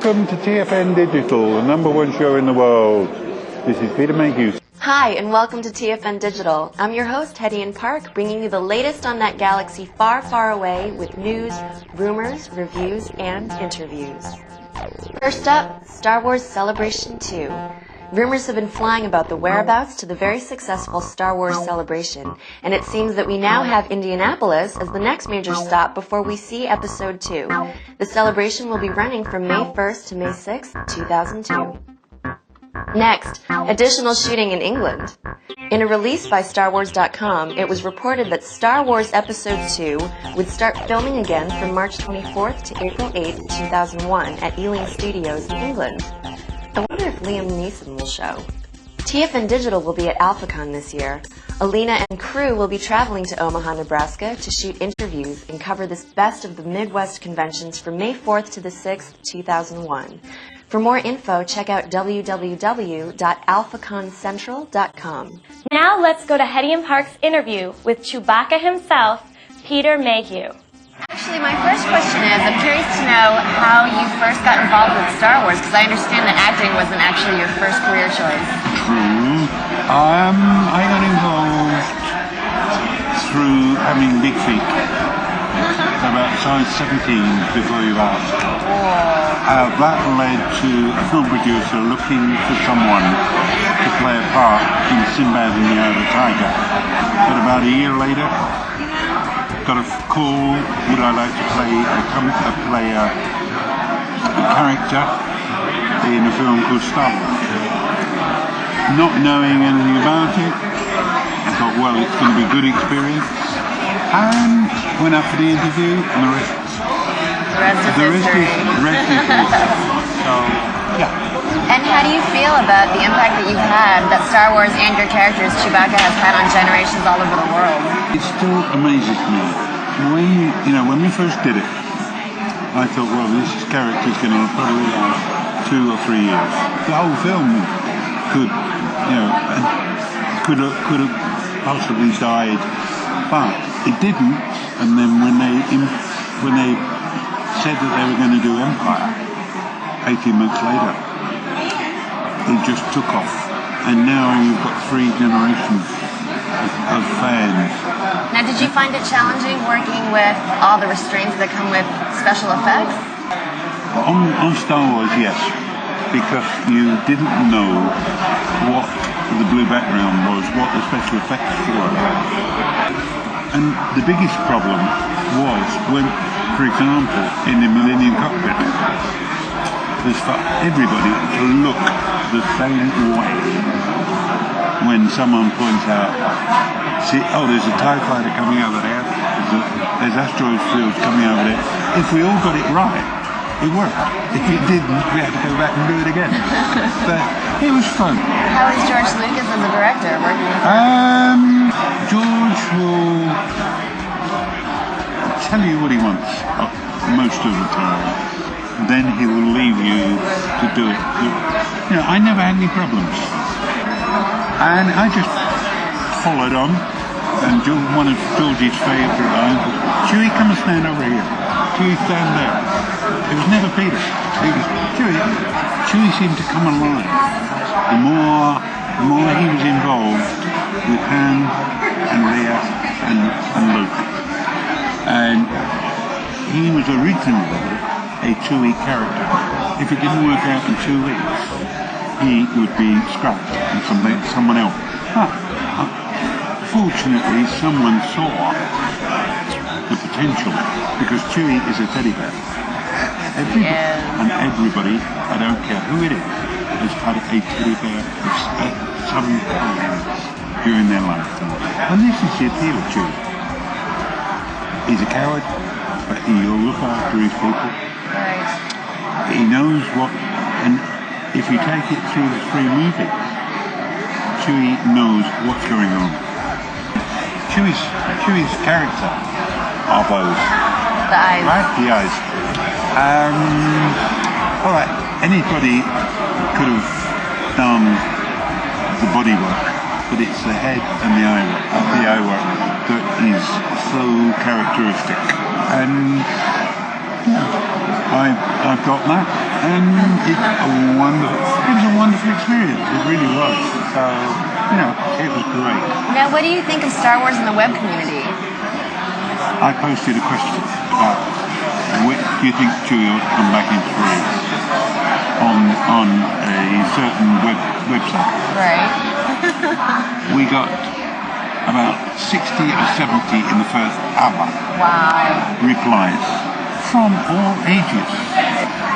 Welcome to TF.N Digital, the #1 show in the world. This is Peter Mayhew. Hi, and welcome to TF.N Digital. I'm your host, Hetty Park, bringing you the latest on that galaxy far, far away with news, rumors, reviews, and interviews. First up, Star Wars Celebration 2. Rumors have been flying about the whereabouts to the very successful Star Wars Celebration, and it seems that we now have Indianapolis as the next major stop before we see Episode 2. The celebration will be running from May 1st to May 6th, 2002. Next, additional shooting in England. In a release by StarWars.com, it was reported that Star Wars Episode 2 would start filming again from March 24th to April 8th, 2001 at Ealing Studios in England. I wonder if Liam Neeson will show. TF.N Digital will be at AlphaCon this year. Alina and crew will be traveling to Omaha, Nebraska to shoot interviews and cover this best of the Midwest conventions from May 4th to the 6th, 2001. For more info, check out www.alphacon.central.com. Now let's go to Hetty and Park's interview with Chewbacca himself, Peter Mayhew. Actually, my first question is, I'm curious to know how you first got involved with Star Wars, because I understand that acting wasn't actually your first career choice. True. I got involved through having big feet. About size 17 before you asked. That led to a film producer looking for someone to play a part in Sinbad and the Eye of the Tiger. But about a year later, got a call, would I like to play a character in a film called Star Wars. Not knowing anything about it, I thought, well, it's going to be a good experience, and went up for the interview, and the rest is history. So, yeah. And how do you feel about the impact that you've had, that Star Wars and your characters, Chewbacca, has had on generations all over the world? It still amazes me. When we first did it, I thought, well, this character's going to probably last 2 or 3 years. The whole film could have possibly died, but it didn't. And then when they said that they were going to do Empire, 18 months later, it just took off. And now you've got 3 generations of fans. Now, did you find it challenging working with all the restraints that come with special effects? On Star Wars, yes, because you didn't know what the blue background was, what the special effects were. And the biggest problem was when, for example, in the Millennium Cockpit, was for everybody to look the same way. When someone points out, there's a TIE fighter coming over there, there's asteroid fields coming over there. If we all got it right, it worked. If it didn't, we had to go back and do it again. But it was fun. How is George Lucas as a director working with him? George will tell you what he wants most of the time. Then he will leave you to do it. I never had any problems. And I just followed on. And one of George's favourite lines was, Chewie, come and stand over here. Chewie, stand there. It was never Peter. It was Chewie. Chewie seemed to come alive. The more he was involved with Han and Leia and Luke. And he was originally a Chewie character. If it didn't work out in 2 weeks, he would be scrapped and someone else. Fortunately, someone saw the potential, because Chewie is a teddy bear. Everybody, I don't care who it is, has had a teddy bear at some point during their lifetime. And this is the appeal of Chewie. He's a coward, but he'll look after his people. Right. He knows what, and if you take it through the 3 movies, Chewie knows what's going on. Chewie's character are those. The eyes. Right? The eyes. Alright, anybody could have done the body work, but it's the head and the eye work that is so characteristic. And I've got that. And it was a wonderful experience. It really was. So, it was great. Now, what do you think of Star Wars in the web community? I posted a question about, do you think Chewie ought to come back in 3 on a certain website? Right. We got about 60 or 70 in the first hour. Wow. Replies from all ages.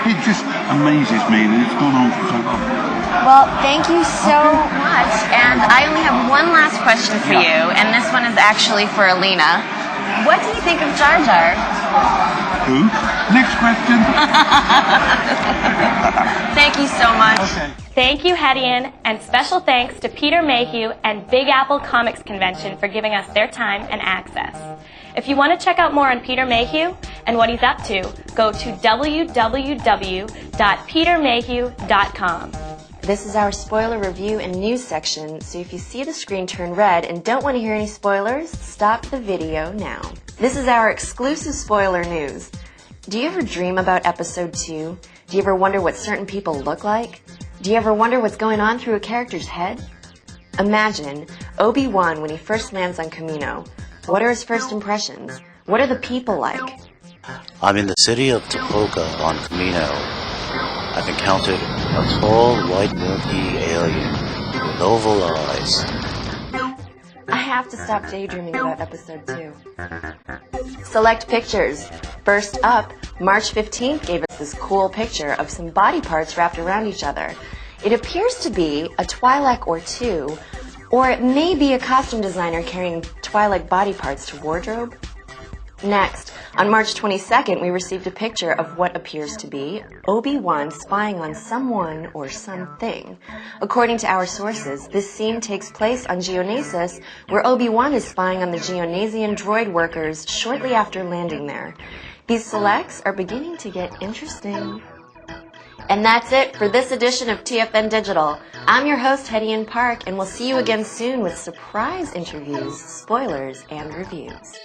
It just amazes me that it's gone on for so long. Well, thank you so much. And I only have one last question for you, and this one is actually for Alina. What do you think of Jar Jar? Who? Next question. Thank you so much. Okay. Thank you, Hedian, and special thanks to Peter Mayhew and Big Apple Comics Convention for giving us their time and access. If you want to check out more on Peter Mayhew and what he's up to, go to www.petermayhew.com. This is our spoiler review and news section, so if you see the screen turn red and don't want to hear any spoilers, stop the video now. This is our exclusive spoiler news. Do you ever dream about episode 2? Do you ever wonder what certain people look like? Do you ever wonder what's going on through a character's head? Imagine Obi-Wan when he first lands on Kamino. What are his first impressions? What are the people like? I'm in the city of Topoka on Kamino. I've encountered a tall, white, milky alien with oval eyes. I have to stop daydreaming about episode 2. Select pictures. First up, March 15th gave us this cool picture of some body parts wrapped around each other. It appears to be a Twi'lek or 2, or it may be a costume designer carrying Twi'lek body parts to wardrobe. Next, on March 22nd, we received a picture of what appears to be Obi-Wan spying on someone or something. According to our sources, this scene takes place on Geonosis, where Obi-Wan is spying on the Geonasian droid workers shortly after landing there. These selects are beginning to get interesting. And that's it for this edition of TF.N Digital. I'm your host, Hedian Park, and we'll see you again soon with surprise interviews, spoilers, and reviews.